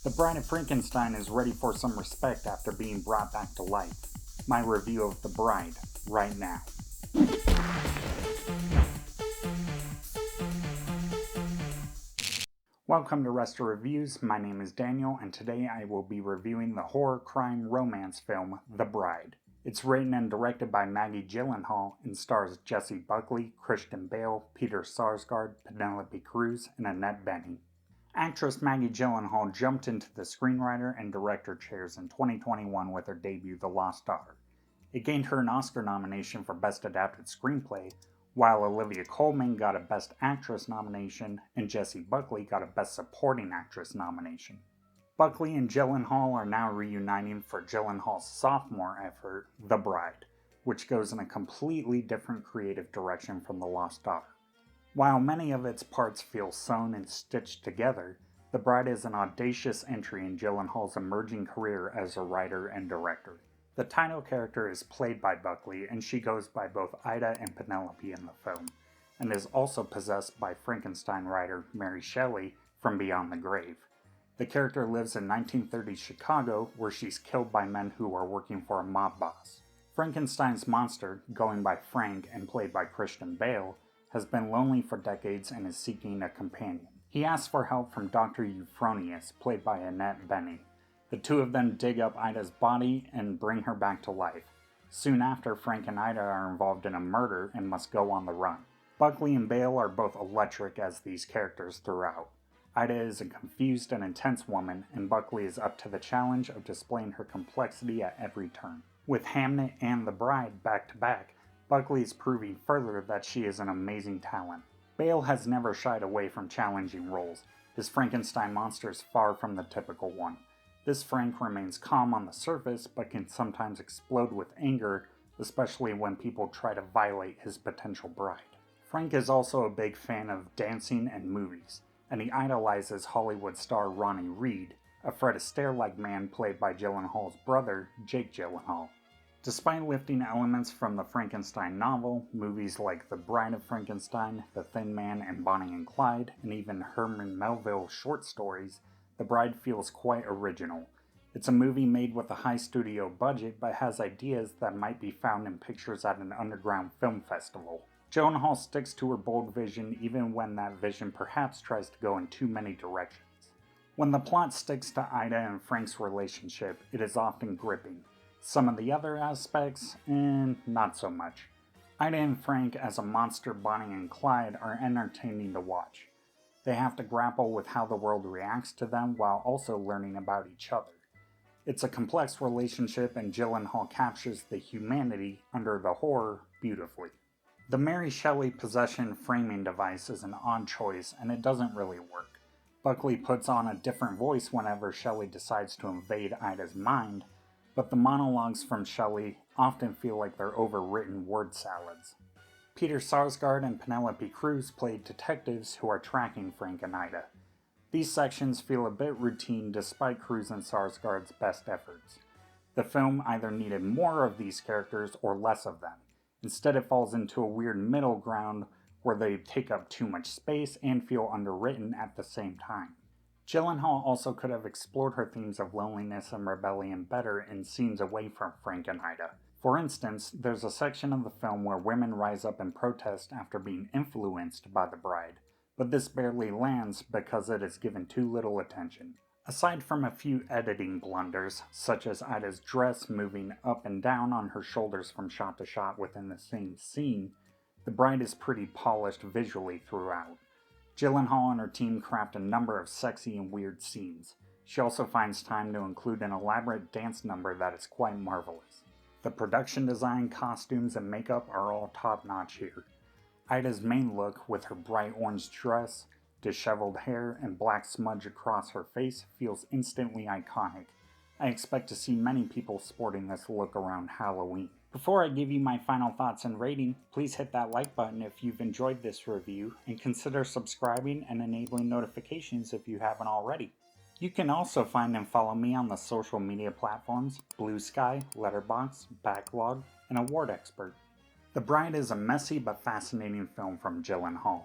The Bride of Frankenstein is ready for some respect after being brought back to life. My review of The Bride, right now. Welcome to Resta Reviews, my name is Daniel, and today I will be reviewing the horror crime romance film, The Bride. It's written and directed by Maggie Gyllenhaal and stars Jessie Buckley, Bale, Peter Sarsgaard, Penelope Cruz, and Annette Benning. Actress Maggie Gyllenhaal jumped into the screenwriter and director chairs in 2021 with her debut The Lost Daughter. It gained her an Oscar nomination for Best Adapted Screenplay, while Olivia Colman got a Best Actress nomination and Jessie Buckley got a Best Supporting Actress nomination. Buckley and Gyllenhaal are now reuniting for Gyllenhaal's sophomore effort, The Bride, which goes in a completely different creative direction from The Lost Daughter. While many of its parts feel sewn and stitched together, The Bride is an audacious entry in Gyllenhaal's emerging career as a writer and director. The title character is played by Buckley, and she goes by both Ida and Penelope in the film, and is also possessed by Frankenstein writer Mary Shelley from Beyond the Grave. The character lives in 1930s Chicago, where she's killed by men who are working for a mob boss. Frankenstein's monster, going by Frank and played by Bale, has been lonely for decades and is seeking a companion. He asks for help from Dr. Euphronius, played by Annette Benning. The two of them dig up Ida's body and bring her back to life. Soon after, Frank and Ida are involved in a murder and must go on the run. Buckley and Bale are both electric as these characters throughout. Ida is a confused and intense woman, and Buckley is up to the challenge of displaying her complexity at every turn. With Hamnet and The Bride back to back, Buckley is proving further that she is an amazing talent. Bale has never shied away from challenging roles. His Frankenstein monster is far from the typical one. This Frank remains calm on the surface, but can sometimes explode with anger, especially when people try to violate his potential bride. Frank is also a big fan of dancing and movies, and he idolizes Hollywood star Ronnie Reed, a Fred Astaire-like man played by Gyllenhaal's brother, Jake Gyllenhaal. Despite lifting elements from the Frankenstein novel, movies like The Bride of Frankenstein, The Thin Man, and Bonnie and Clyde, and even Herman Melville's short stories, The Bride feels quite original. It's a movie made with a high studio budget, but has ideas that might be found in pictures at an underground film festival. Gyllenhaal sticks to her bold vision even when that vision perhaps tries to go in too many directions. When the plot sticks to Ida and Frank's relationship, it is often gripping. Some of the other aspects, not so much. Ida and Frank as a monster Bonnie and Clyde are entertaining to watch. They have to grapple with how the world reacts to them while also learning about each other. It's a complex relationship, and Gyllenhaal captures the humanity under the horror beautifully. The Mary Shelley possession framing device is an odd choice, and it doesn't really work. Buckley puts on a different voice whenever Shelley decides to invade Ida's mind, but the monologues from Shelley often feel like they're overwritten word salads. Peter Sarsgaard and Penelope Cruz played detectives who are tracking Frank and Ida. These sections feel a bit routine despite Cruz and Sarsgaard's best efforts. The film either needed more of these characters or less of them. Instead, it falls into a weird middle ground where they take up too much space and feel underwritten at the same time. Gyllenhaal also could have explored her themes of loneliness and rebellion better in scenes away from Frank and Ida. For instance, there's a section of the film where women rise up in protest after being influenced by the bride, but this barely lands because it is given too little attention. Aside from a few editing blunders, such as Ida's dress moving up and down on her shoulders from shot to shot within the same scene, the bride is pretty polished visually throughout. Gyllenhaal and her team craft a number of sexy and weird scenes. She also finds time to include an elaborate dance number that is quite marvelous. The production design, costumes, and makeup are all top-notch here. Ida's main look, with her bright orange dress, disheveled hair, and black smudge across her face, feels instantly iconic. I expect to see many people sporting this look around Halloween. Before I give you my final thoughts and rating, please hit that like button if you've enjoyed this review, and consider subscribing and enabling notifications if you haven't already. You can also find and follow me on the social media platforms Blue Sky, Letterboxd, Backlog, and Award Expert. The Bride is a messy but fascinating film from Gyllenhaal.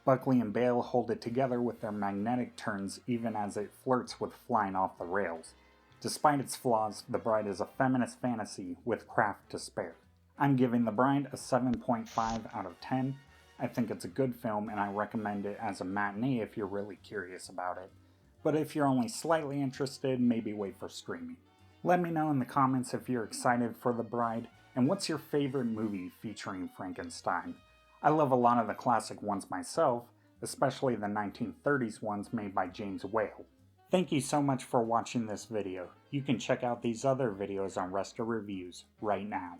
Buckley and Bale hold it together with their magnetic turns even as it flirts with flying off the rails. Despite its flaws, The Bride is a feminist fantasy with craft to spare. I'm giving The Bride a 7.5 out of 10. I think it's a good film and I recommend it as a matinee if you're really curious about it. But if you're only slightly interested, maybe wait for streaming. Let me know in the comments if you're excited for The Bride, and what's your favorite movie featuring Frankenstein? I love a lot of the classic ones myself, especially the 1930s ones made by James Whale. Thank you so much for watching this video. You can check out these other videos on Resta Reviews right now.